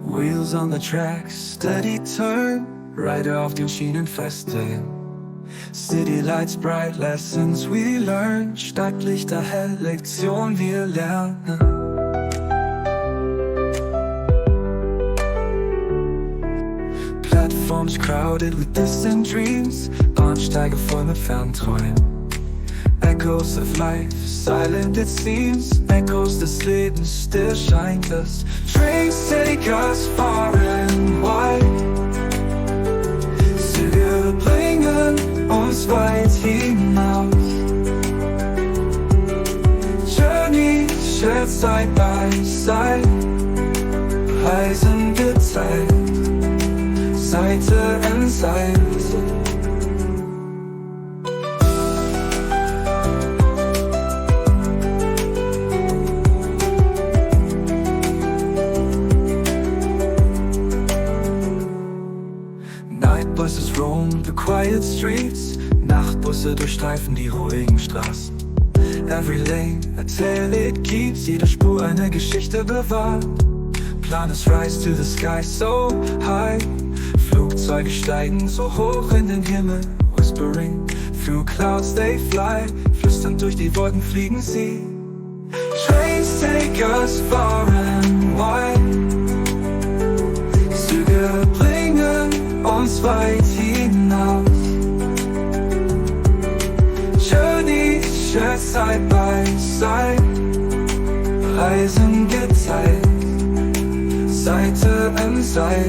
Wheels on the tracks, steady turn, Rider auf den Schienen feststehen. City lights bright, lessons we learn, Stadtlichter hell, Lektion wir lernen. Platforms crowded with distant dreams, Bahnsteige voll mit Fernträumen. Echoes of life, silent it seems, Echoes des Lebens, still scheint es. Trains take us far and wide, Züge bringen uns weit hinaus. Journey shared side by side, Reisen geteilt, Seite an Seite. Nightbuses roam the quiet streets, Nachtbusse durchstreifen die ruhigen Straßen. Every lane a tale it keeps, jede Spur eine Geschichte bewahrt. Planets rise to the sky so high, Flugzeuge steigen so hoch in den Himmel, whispering through clouds they fly, flüsternd durch die Wolken fliegen sie. Trains take us far and wide, Züge bringen uns weit hinaus. Journey shared side by side, Reisen geteilt, Seite an Seite.